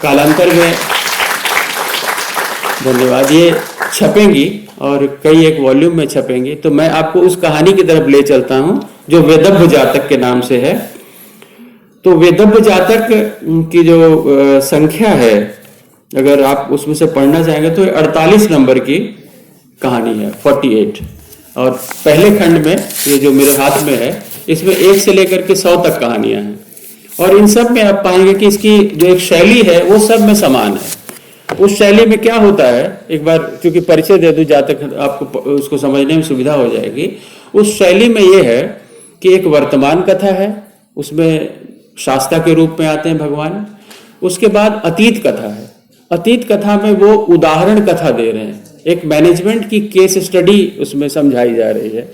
कालांतर में, धन्यवाद, ये छपेंगी और कई एक वॉल्यूम में छपेंगी। तो मैं आपको उस कहानी की तरफ ले चलता हूं जो वेदव्य जातक के नाम से है। तो वेदव्य जातक की जो संख्या है, अगर आप उसमें से पढ़ना चाहेंगे तो 48 नंबर की कहानी है, 48। और पहले खंड में, ये जो मेरे हाथ में है, इसमें 1 से लेकर के 100 तक कहानियां हैं। और इन सब में आप पाएंगे कि इसकी जो एक शैली है वो सब में समान है। उस शैली में क्या होता है, एक बार क्योंकि परिचय दे दूं जहाँ तक आपको उसको समझने में सुविधा हो जाएगी। उस शैली में ये है कि एक वर्तमान कथा है, उसमें शास्ता के रूप में आते हैं भगवान। उसके बाद अतीत कथा है, अतीत कथा में वो उदाहरण कथा दे रहे हैं, एक मैनेजमेंट की केस स्टडी उसमें समझाई जा रही है।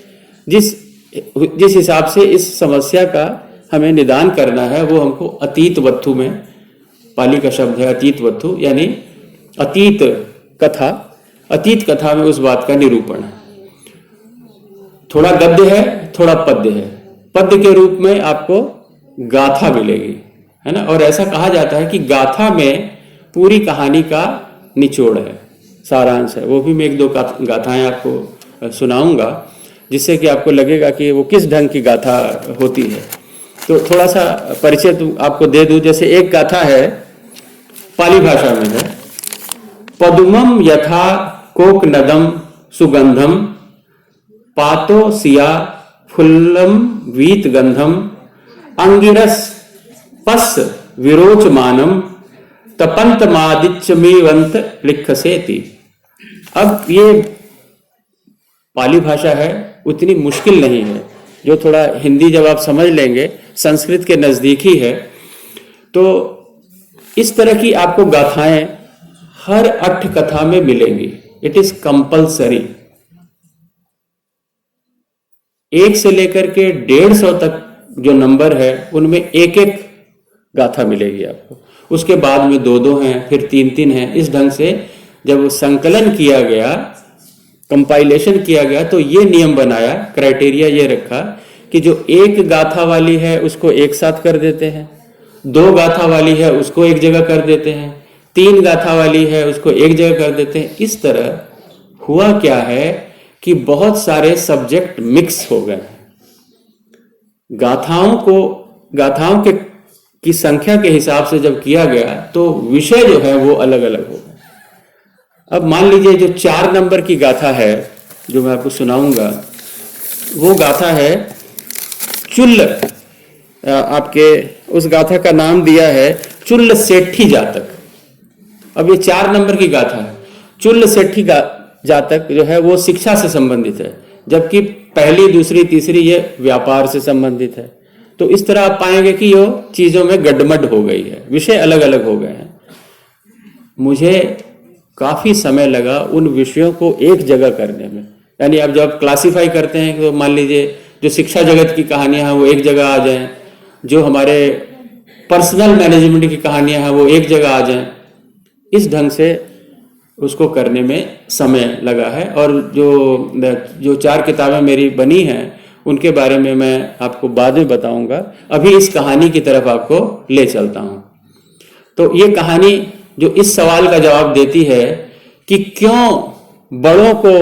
जिस हिसाब से इस समस्या का हमें निदान करना है वो हमको अतीत वत्थु में, पाली का शब्द है अतीत वत्थु, यानी अतीत कथा, अतीत कथा में उस बात का निरूपण है। थोड़ा गद्य है, थोड़ा पद्य है। पद्य के रूप में आपको गाथा मिलेगी, है ना। और ऐसा कहा जाता है कि गाथा में पूरी कहानी का निचोड़ है, सारांश है। वो भी मैं 1-2 गाथाएं आपको सुनाऊंगा जिससे कि आपको लगेगा कि वो किस ढंग की गाथा होती है। तो थोड़ा सा परिचय तो आपको दे दूं। जैसे एक गाथा है, पाली भाषा में है, पदुमम यथा कोक नदम सुगंधम पातो सिया फुल्लम वीत गंधम अंगिरस पस विरोचमानम तपंत मादिच्यमीवंत लिखसेति। अब ये पाली भाषा है, उतनी मुश्किल नहीं है। जो थोड़ा हिंदी जब आप समझ लेंगे, संस्कृत के नजदीक ही है। तो इस तरह की आपको गाथाएं हर अट्ठ कथा में मिलेंगी। It is compulsory. 1 से लेकर के 150 तक जो नंबर है उनमें एक एक गाथा मिलेगी आपको। उसके बाद में 2-2 हैं, फिर 3-3 हैं। इस ढंग से जब संकलन किया गया, कंपाइलेशन किया गया, तो ये नियम बनाया, क्राइटेरिया ये रखा कि जो एक गाथा वाली है उसको एक साथ कर देते हैं, 2 गाथा वाली है उसको एक जगह कर देते हैं, 3 गाथा वाली है उसको एक जगह कर देते हैं। इस तरह हुआ क्या है कि बहुत सारे सब्जेक्ट मिक्स हो गए। गाथाओं के की संख्या के हिसाब से जब किया गया तो विषय जो है वो अलग अलग हो गए। अब मान लीजिए जो 4 नंबर की गाथा है जो मैं आपको सुनाऊंगा, वो गाथा है चुल्ल। आपके उस गाथा का नाम दिया है चुल्ल सेठी जातक। अब ये 4 नंबर की गाथा है। चुल्ल सेठी जातक जो है वो शिक्षा से संबंधित है, जबकि पहली, दूसरी, तीसरी ये व्यापार से संबंधित है। तो इस तरह आप पाएंगे कि ये चीजों में गड्डमड हो गई है, विषय अलग अलग हो गए हैं। मुझे काफी समय लगा उन विषयों को एक जगह करने में। यानी अब जब क्लासिफाई करते हैं तो मान लीजिए जो शिक्षा जगत की कहानियां हैं वो एक जगह आ जाएं, जो हमारे पर्सनल मैनेजमेंट की कहानियां हैं वो एक जगह आ जाएं। इस ढंग से उसको करने में समय लगा है। और जो 4 किताबें मेरी बनी हैं उनके बारे में मैं आपको बाद में बताऊंगा। अभी इस कहानी की तरफ आपको ले चलता हूं। तो ये कहानी जो इस सवाल का जवाब देती है कि क्यों बड़ों को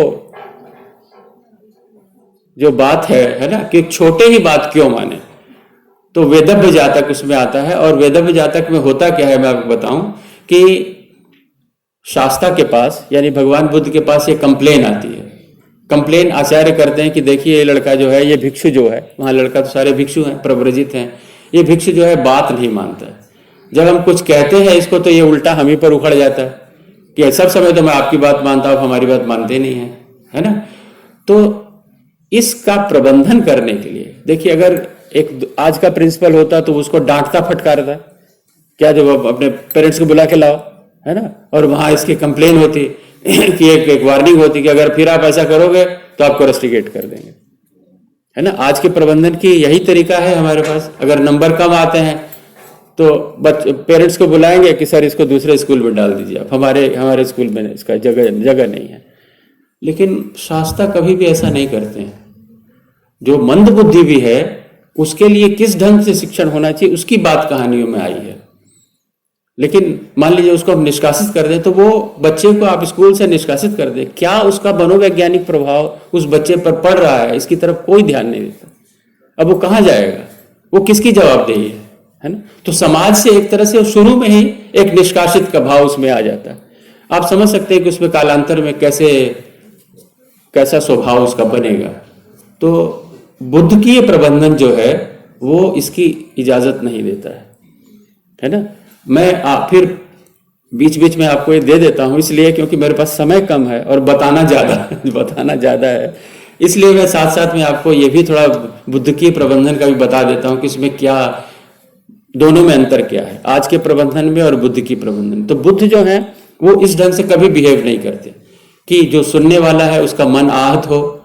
जो बात है ना, कि छोटे ही बात क्यों माने, तो वेदव्य जातक उसमें आता है। और वेदव्य जातक में होता क्या है मैं आपको बताऊं कि शास्ता के पास, यानी भगवान बुद्ध के पास ये कंप्लेन आती है। कंप्लेन आचार्य करते हैं कि देखिए ये लड़का जो है, ये भिक्षु जो है, वहां लड़का तो सारे भिक्षु हैं, प्रव्रजित हैं, ये भिक्षु जो है बात नहीं मानता है। जब हम कुछ कहते हैं इसको तो ये उल्टा हम ही पर उखड़ जाता है कि सब समय तो मैं आपकी बात मानता हूं, हमारी बात मानते नहीं है ना। तो इसका प्रबंधन करने के लिए देखिए, अगर एक आज का प्रिंसिपल होता तो उसको डांटता फटकारता, क्या जब अपने पेरेंट्स को बुला के लाओ, है ना। और वहां इसकी कंप्लेन होती कि एक वार्निंग होती कि अगर फिर आप ऐसा करोगे तो आपको रस्टिकेट कर देंगे, है ना। आज के प्रबंधन की यही तरीका है हमारे पास। अगर नंबर कम आते हैं तो पेरेंट्स को बुलाएंगे कि सर इसको दूसरे स्कूल में डाल दीजिए आप, हमारे स्कूल में इसका जगह नहीं है। लेकिन शास्ता कभी भी ऐसा नहीं करते हैं। जो मंद बुद्धि भी है उसके लिए किस ढंग से शिक्षण होना चाहिए उसकी बात कहानियों में आई है। लेकिन मान लीजिए उसको हम निष्कासित कर दें, तो वो बच्चे को आप स्कूल से निष्कासित कर दें, क्या उसका मनोवैज्ञानिक प्रभाव उस बच्चे पर पड़ रहा है, इसकी तरफ कोई ध्यान नहीं देता। अब वो कहाँ जाएगा, वो किसकी जवाबदेही है ना। तो समाज से एक तरह से शुरू में ही एक निष्कासित का भाव उसमें आ जाता है। आप समझ सकते हैं कि उसमें कालांतर में कैसा स्वभाव उसका बनेगा। तो बुद्ध की ये प्रबंधन जो है वो इसकी इजाजत नहीं देता है ना। मैं फिर बीच बीच में आपको ये दे देता हूँ इसलिए क्योंकि मेरे पास समय कम है और बताना ज़्यादा है, इसलिए मैं साथ साथ में आपको ये भी थोड़ा बुद्ध की प्रबंधन का भी बता देता हूँ कि इसमें क्या, दोनों में अंतर क्या है, आज के प्रबंधन में और बुद्ध की प्रबंधन। तो बुद्ध जो है वो इस ढंग से कभी बिहेव नहीं करते कि जो सुनने वाला है उसका मन आहत हो,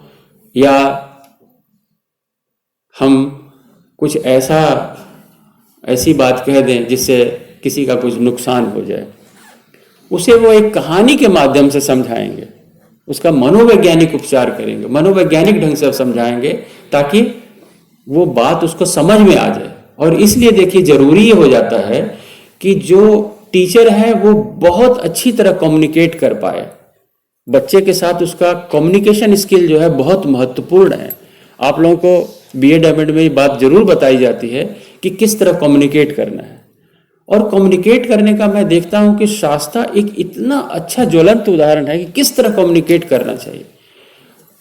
या हम कुछ ऐसी बात कह दें जिससे किसी का कुछ नुकसान हो जाए। उसे वो एक कहानी के माध्यम से समझाएंगे, उसका मनोवैज्ञानिक उपचार करेंगे, मनोवैज्ञानिक ढंग से समझाएंगे ताकि वो बात उसको समझ में आ जाए। और इसलिए देखिए जरूरी ये हो जाता है कि जो टीचर है वो बहुत अच्छी तरह कम्युनिकेट कर पाए बच्चे के साथ। उसका कम्युनिकेशन स्किल जो है बहुत महत्वपूर्ण है। आप लोगों को बीएड एमएड में ये बात जरूर बताई जाती है कि किस तरह कम्युनिकेट करना है। और कम्युनिकेट करने का मैं देखता हूं कि शास्त्रा एक इतना अच्छा ज्वलंत उदाहरण है कि किस तरह कम्युनिकेट करना चाहिए।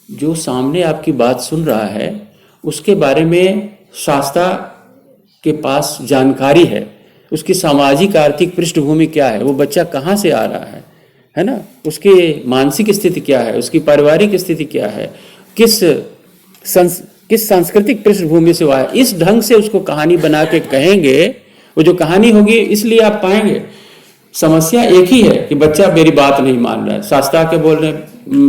जो सामने आपकी बात सुन रहा है उसके बारे में शास्त्रा के पास जानकारी है, उसकी सामाजिक आर्थिक पृष्ठभूमि क्या है, वो बच्चा कहाँ से आ रहा है ना, उसकी मानसिक स्थिति क्या है, उसकी पारिवारिक स्थिति क्या है, किस सांस्कृतिक पृष्ठभूमि से हुआ है। इस ढंग से उसको कहानी बना के कहेंगे, वो जो कहानी होगी, इसलिए आप पाएंगे समस्या एक ही है कि बच्चा मेरी बात नहीं मान रहा है,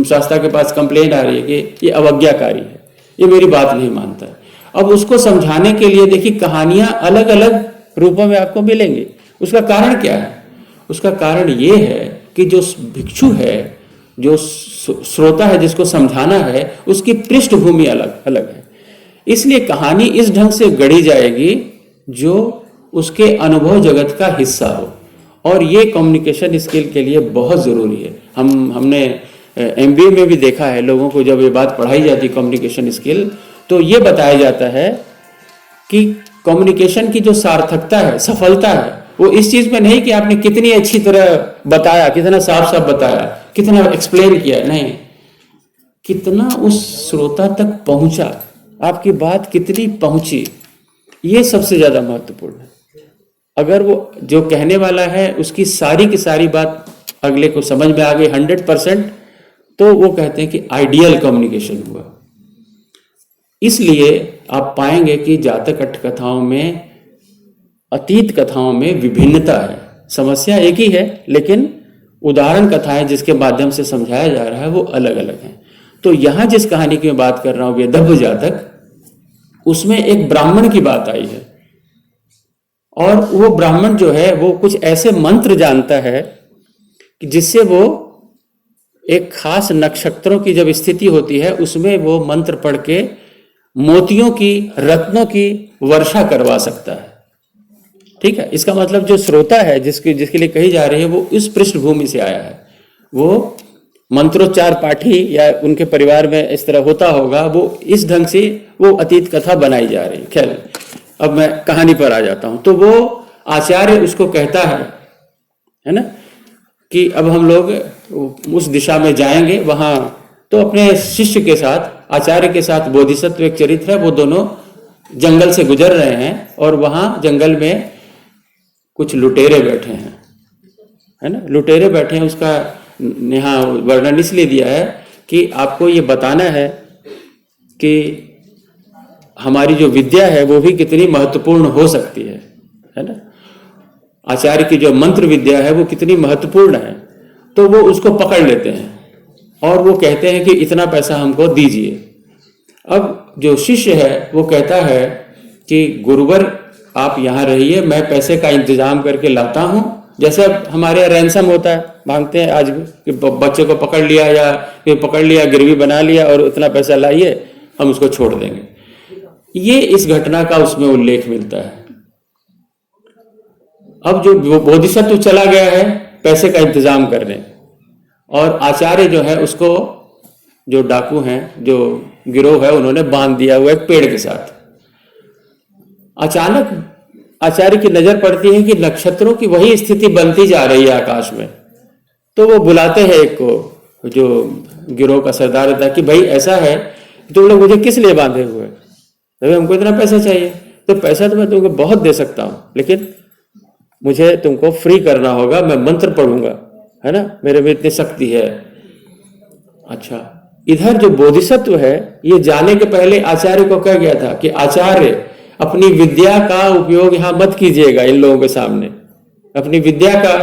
शास्त्रा के पास कंप्लेंट आ रही है कि ये अवज्ञाकारी है, ये मेरी बात नहीं मानता है। अब उसको समझाने के लिए देखिए कहानियां अलग अलग रूपों में आपको मिलेंगी। उसका कारण क्या है? उसका कारण ये है कि जो भिक्षु है, जो श्रोता है, जिसको समझाना है, उसकी पृष्ठभूमि अलग अलग है। इसलिए कहानी इस ढंग से गढ़ी जाएगी जो उसके अनुभव जगत का हिस्सा हो, और ये कम्युनिकेशन स्किल के लिए बहुत ज़रूरी है। हमने एमबीए में भी देखा है, लोगों को जब ये बात पढ़ाई जाती है कम्युनिकेशन स्किल, तो ये बताया जाता है कि कम्युनिकेशन की जो सार्थकता है, सफलता है, वो इस चीज़ में नहीं कि आपने कितनी अच्छी तरह बताया, कितना साफ साफ बताया, कितना एक्सप्लेन किया, नहीं, कितना उस श्रोता तक पहुंचा, आपकी बात कितनी पहुंची, ये सबसे ज़्यादा महत्वपूर्ण है। अगर वो जो कहने वाला है उसकी सारी की सारी बात अगले को समझ में आ गई 100%, तो वो कहते हैं कि आइडियल कम्युनिकेशन हुआ। इसलिए आप पाएंगे कि जातक कथाओं में, अतीत कथाओं में विभिन्नता है। समस्या एक ही है, लेकिन उदाहरण कथाएं जिसके माध्यम से समझाया जा रहा है वो अलग अलग हैं। तो यहाँ जिस कहानी की मैं बात कर रहा हूँ, वेदव्य जातक, उसमें एक ब्राह्मण की बात आई है, और वो ब्राह्मण जो है वो कुछ ऐसे मंत्र जानता है कि जिससे वो एक खास नक्षत्रों की जब स्थिति होती है उसमें वो मंत्र पढ़ के मोतियों की, रत्नों की वर्षा करवा सकता है। ठीक है, इसका मतलब जो श्रोता है जिसके लिए कही जा रही है वो इस पृष्ठभूमि से आया है, वो मंत्रोच्चार पाठी या उनके परिवार में इस तरह होता होगा, वो इस ढंग से वो अतीत कथा बनाई जा रही है। खैर, अब मैं कहानी पर आ जाता हूं। तो वो आचार्य उसको कहता है ना, कि अब हम लोग उस दिशा में जाएंगे वहां। तो अपने शिष्य के साथ, आचार्य के साथ, बोधिसत्व एक चरित्र है, वो दोनों जंगल से गुजर रहे हैं, और वहां जंगल में कुछ लुटेरे बैठे हैं, है ना, लुटेरे बैठे हैं। उसका यहाँ वर्णन इसलिए दिया है कि आपको ये बताना है कि हमारी जो विद्या है वो भी कितनी महत्वपूर्ण हो सकती है ना। आचार्य की जो मंत्र विद्या है वो कितनी महत्वपूर्ण है। तो वो उसको पकड़ लेते हैं और वो कहते हैं कि इतना पैसा हमको दीजिए। अब जो शिष्य है वो कहता है कि गुरुवर आप यहाँ रहिए, मैं पैसे का इंतजाम करके लाता हूँ। जैसे अब हमारे यहाँ रैंसम होता है, मांगते हैं आज भी कि बच्चे को पकड़ लिया या फिर पकड़ लिया, गिरवी बना लिया और उतना पैसा लाइए, हम उसको छोड़ देंगे। ये इस घटना का उसमें उल्लेख मिलता है। अब जो बोधिसत्व चला गया है पैसे का इंतजाम करने, और आचार्य जो है उसको, जो डाकू हैं, जो गिरोह है, उन्होंने बांध दिया हुआ एक पेड़ के साथ। अचानक आचार्य की नजर पड़ती है कि नक्षत्रों की वही स्थिति बनती जा रही है आकाश में। तो वो बुलाते हैं एक को, जो गिरोह का सरदार था, कि भाई ऐसा है, तुम लोग मुझे किस लिए बांधे हुए? भाई हमको इतना पैसा चाहिए। तो पैसा तो मैं तुमको बहुत दे सकता हूं, लेकिन मुझे तुमको फ्री करना होगा, मैं मंत्र पढ़ूंगा, है ना, मेरे में इतनी शक्ति है। अच्छा, इधर जो बोधिसत्व है ये जाने के पहले आचार्य को कह गया था कि आचार्य अपनी विद्या का उपयोग यहां मत कीजिएगा, इन लोगों के सामने अपनी विद्या का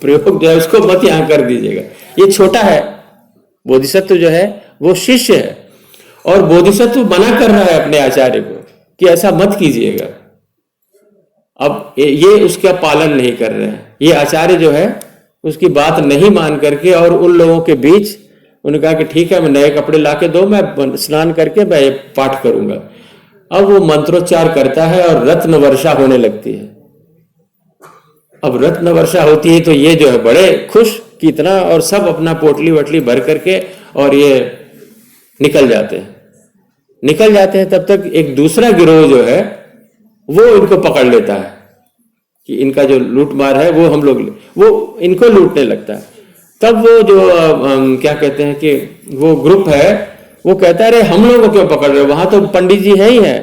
प्रयोग जो है उसको मत यहां कर दीजिएगा, ये छोटा है। बोधिसत्व जो है वो शिष्य है, और बोधिसत्व मना कर रहा है अपने आचार्य को कि ऐसा मत कीजिएगा। अब ये उसका पालन नहीं कर रहे हैं। ये आचार्य जो है उसकी बात नहीं मान करके, और उन लोगों के बीच उन्होंने कहा कि ठीक है, मैं नए कपड़े ला के दो, मैं स्नान करके मैं ये पाठ करूंगा। अब वो मंत्रोच्चार करता है और रत्न वर्षा होने लगती है। अब रत्न वर्षा होती है तो ये जो है बड़े खुश कि इतना, और सब अपना पोटली वटली भर करके और ये निकल जाते हैं। तब तक एक दूसरा गिरोह जो है वो इनको पकड़ लेता है कि इनका जो लूट मार है वो हम लोग, वो इनको लूटने लगता है। तब वो जो क्या कहते हैं कि वो ग्रुप है वो कहता है, अरे हम लोगों को क्यों पकड़ रहे हो, वहां तो पंडित जी है ही है,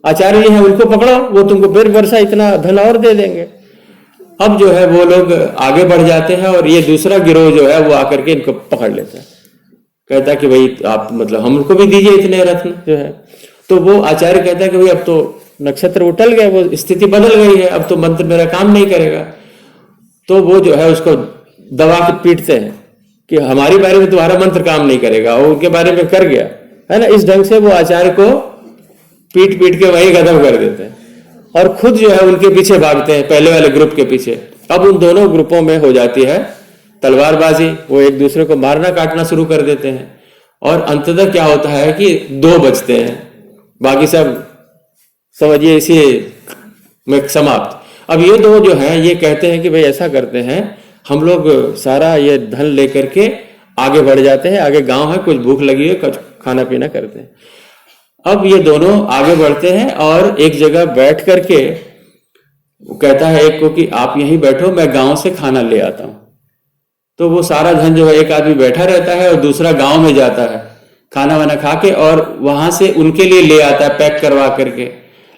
आचार्य जी है, उनको पकड़ो, वो तुमको फिर वर्षा इतना धन और दे देंगे। अब जो है वो लोग आगे बढ़ जाते हैं, और ये दूसरा गिरोह जो है वो आकर के इनको पकड़ लेता है, कहता है कि भाई आप मतलब हमको भी दीजिए इतने रत्न जो है। तो वो आचार्य कहता है कि भाई अब तो नक्षत्र उठल गए, वो स्थिति बदल गई है, अब तो मंत्र मेरा काम नहीं करेगा। तो वो जो है उसको दबा के पीटते हैं कि हमारे बारे में तुम्हारा मंत्र काम नहीं करेगा, और उनके बारे में कर गया है ना। इस ढंग से वो आचार्य को पीट पीट के वही खत्म कर देते हैं, और खुद जो है उनके पीछे भागते हैं, पहले वाले ग्रुप के पीछे। अब उन दोनों ग्रुपों में हो जाती है तलवारबाजी, वो एक दूसरे को मारना काटना शुरू कर देते हैं, और अंततः क्या होता है कि 2 बचते हैं, बाकी सब समझिए इसी में समाप्त। अब ये 2 जो हैं ये कहते हैं कि भाई ऐसा करते हैं, हम लोग सारा ये धन लेकर के आगे बढ़ जाते हैं, आगे गांव है, कुछ भूख लगी है, कुछ खाना पीना करते हैं। अब ये दोनों आगे बढ़ते हैं और एक जगह बैठ करके वो कहता है एक को कि आप यहीं बैठो, मैं गांव से खाना ले आता हूं। तो वो सारा धन जो है, एक आदमी बैठा रहता है और दूसरा गांव में जाता है खाना वाना खा के, और वहां से उनके लिए ले आता है पैक करवा करके।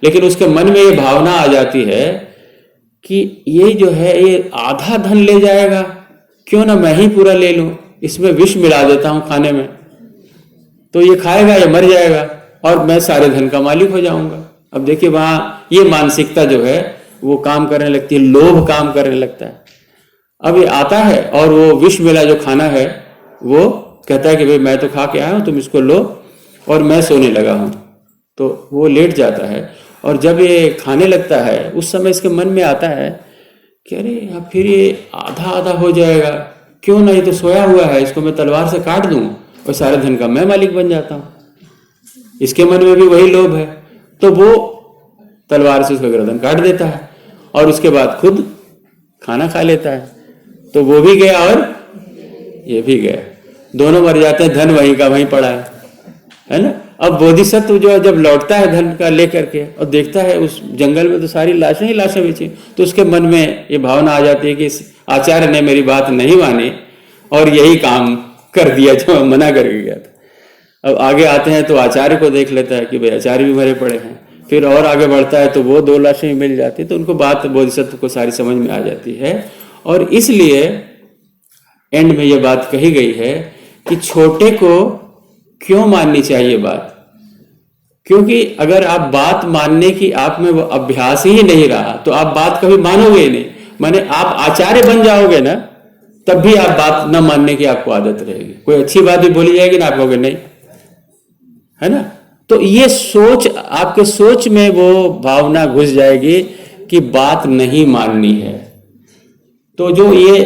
लेकिन उसके मन में ये भावना आ जाती है कि ये जो है ये आधा धन ले जाएगा, क्यों ना मैं ही पूरा ले लूं, इसमें विष मिला देता हूं खाने में, तो ये खाएगा, ये मर जाएगा, और मैं सारे धन का मालिक हो जाऊंगा। अब देखिए वहां ये मानसिकता जो है वो काम करने लगती है, लोभ काम करने लगता है। अब ये आता है और वो विष मिला जो खाना है वो कहता है कि भाई मैं तो खा के आया हूं, तुम इसको लो, और मैं सोने लगा हूं। तो वो लेट जाता है, और जब ये खाने लगता है उस समय इसके मन में आता है कि अरे अब फिर ये आधा आधा हो जाएगा, क्यों ना, ये तो सोया हुआ है, इसको मैं तलवार से काट दूं और सारे धन का मैं मालिक बन जाता हूं। इसके मन में भी वही लोभ है, तो वो तलवार से उसका गर्दन काट देता है, और उसके बाद खुद खाना खा लेता है। तो वो भी गया और ये भी गया, दोनों मर जाते हैं, धन वहीं का वहीं पड़ा है ना। अब बोधिसत्व जो है जब लौटता है धन का लेकर के और देखता है उस जंगल में तो सारी लाशें ही लाशें बिछी, तो उसके मन में ये भावना आ जाती है कि इस आचार्य ने मेरी बात नहीं मानी और यही काम कर दिया जो मना करके गया था। अब आगे आते हैं तो आचार्य को देख लेता है कि भाई आचार्य भी मरे पड़े हैं। फिर और आगे बढ़ता है तो वो 2 लाशें मिल जाती, तो उनको बात बोधिसत्व को सारी समझ में आ जाती है। और इसलिए एंड में ये बात कही गई है कि छोटे को क्यों माननी चाहिए बात, क्योंकि अगर आप बात मानने की आप में वो अभ्यास ही नहीं रहा तो आप बात कभी मानोगे ही नहीं। माने आप आचार्य बन जाओगे ना, तब भी आप बात न मानने की आपको आदत रहेगी। कोई अच्छी बात भी बोली जाएगी ना, आप कहोगे नहीं, है ना। तो ये सोच, आपके सोच में वो भावना घुस जाएगी कि बात नहीं माननी है। तो जो ये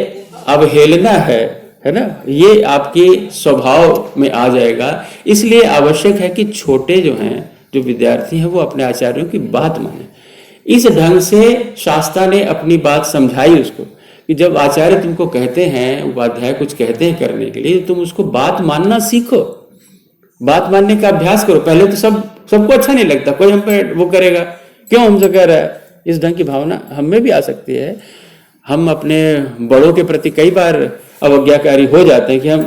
अवहेलना है ना, ये आपके स्वभाव में आ जाएगा। इसलिए आवश्यक है कि छोटे जो हैं, जो विद्यार्थी हैं, वो अपने आचार्यों की बात माने। इस ढंग से शास्त्रा ने अपनी बात समझाई उसको कि जब आचार्य तुमको कहते हैं, उपाध्याय कुछ कहते हैं करने के लिए, तुम उसको बात मानना सीखो, बात मानने का अभ्यास करो। पहले तो सबको अच्छा नहीं लगता, कोई हम पे वो करेगा, क्यों हमसे कह रहा है, इस ढंग की भावना हम में भी आ सकती है। हम अपने बड़ों के प्रति कई बार अवज्ञाकारी हो जाते हैं कि हम,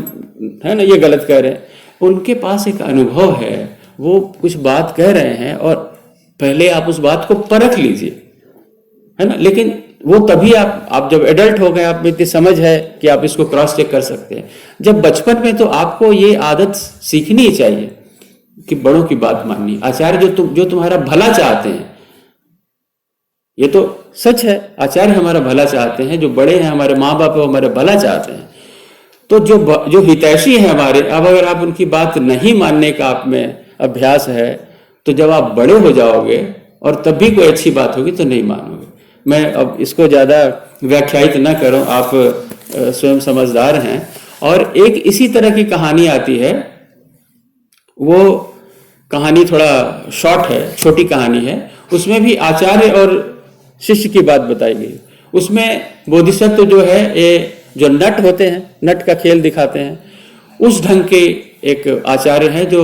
है ना, ये गलत कह रहे हैं। उनके पास एक अनुभव है, वो कुछ बात कह रहे हैं और पहले आप उस बात को परख लीजिए, है ना। लेकिन वो तभी आप जब एडल्ट हो गए, आप में इतनी समझ है कि आप इसको क्रॉस चेक कर सकते हैं। जब बचपन में तो आपको ये आदत सीखनी चाहिए कि बड़ों की बात माननी। आचार्य जो तुम्हारा भला चाहते हैं, ये तो सच है, आचार्य हमारा भला चाहते हैं, जो बड़े हैं, हमारे माँ बाप हमारा भला चाहते हैं। तो जो हितैषी है हमारे, अब अगर आप उनकी बात नहीं मानने का आप में अभ्यास है, तो जब आप बड़े हो जाओगे और तब भी कोई अच्छी बात होगी तो नहीं मानोगे। मैं अब इसको ज़्यादा व्याख्यायित न करूं, आप स्वयं समझदार हैं। और एक इसी तरह की कहानी आती है, वो कहानी थोड़ा शॉर्ट है, छोटी कहानी है। उसमें भी आचार्य और शिष्य की बात बताई गई। उसमें बोधिसत्व जो है, ये जो नट होते हैं, नट का खेल दिखाते हैं, उस ढंग के एक आचार्य है जो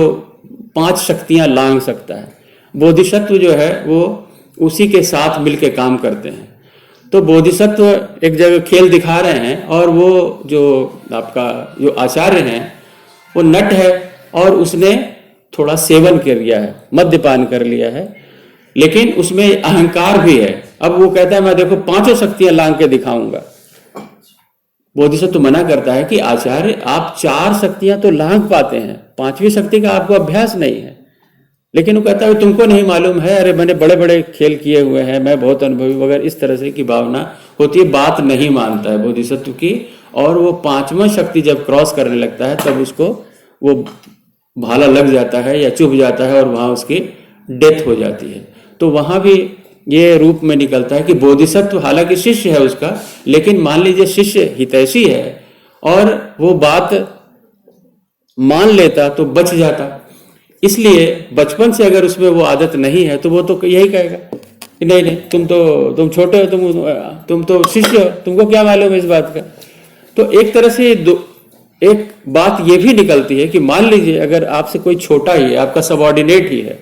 5 शक्तियां लांघ सकता है। बोधिसत्व जो है वो उसी के साथ मिलके काम करते हैं। तो बोधिसत्व एक जगह खेल दिखा रहे हैं और वो जो आपका जो आचार्य हैं वो नट है और उसने थोड़ा सेवन कर लिया है, मद्यपान कर लिया है, लेकिन उसमें अहंकार भी है। अब वो कहता है मैं देखो 5 शक्तियां लांघ के दिखाऊंगा। बोधिसत्व मना करता है कि आचार्य आप 4 शक्तियां तो लांघ पाते हैं, 5वीं शक्ति का आपको अभ्यास नहीं है। लेकिन वो कहता है तुमको नहीं मालूम है, अरे मैंने बड़े बड़े खेल किए हुए हैं, मैं बहुत अनुभवी वगैरह, इस तरह से की भावना होती है। बात नहीं मानता है बोधिसत्व की, और वो 5वां शक्ति जब क्रॉस करने लगता है तब उसको वो भाला लग जाता है या चुभ जाता है और वहां उसकी डेथ हो जाती है। तो वहां भी ये रूप में निकलता है कि बोधिसत्व हालांकि शिष्य है उसका, लेकिन मान लीजिए शिष्य हितैषी है और वो बात मान लेता तो बच जाता। इसलिए बचपन से अगर उसमें वो आदत नहीं है तो वो तो यही कहेगा कि नहीं नहीं, तुम छोटे हो, तुम तो शिष्य हो, तुमको क्या मालूम है इस बात का। तो एक तरह से एक बात ये भी निकलती है कि मान लीजिए अगर आपसे कोई छोटा ही है, आपका सबऑर्डिनेट ही है,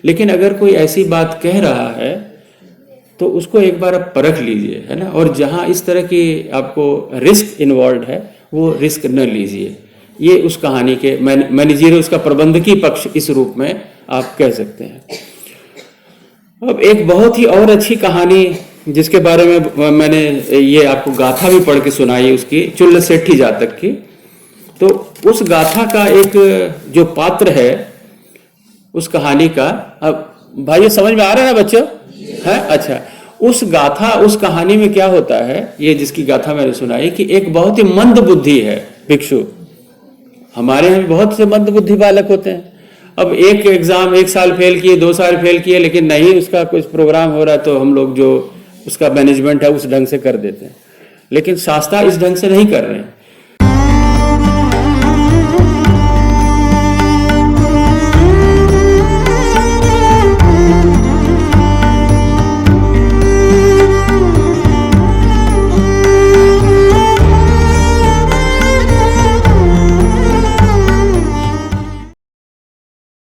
लेकिन अगर कोई ऐसी बात कह रहा है तो उसको एक बार आप परख लीजिए, है ना। और जहां इस तरह की आपको रिस्क इन्वॉल्व है वो रिस्क न लीजिए। ये उस कहानी के मैनेजर, उसका प्रबंधकी पक्ष इस रूप में आप कह सकते हैं। अब एक बहुत ही और अच्छी कहानी जिसके बारे में मैंने ये आपको गाथा भी पढ़ के सुनाई, उसकी चुल्ल सेठी जातक की। तो उस गाथा का एक जो पात्र है उस कहानी का, अब भाई समझ में आ रहा है ना बच्चों, है अच्छा। उस कहानी में क्या होता है, ये जिसकी गाथा मैंने सुनाई, कि एक बहुत ही मंद बुद्धि है भिक्षु। हमारे यहाँ बहुत से मंद बुद्धि बालक होते हैं। अब एक एग्जाम 1 साल फेल किए, 2 साल फेल किए, लेकिन नहीं उसका कुछ प्रोग्राम हो रहा है तो हम लोग जो उसका मैनेजमेंट है उस ढंग से कर देते हैं। लेकिन शास्त्रा इस ढंग से नहीं कर रहे हैं।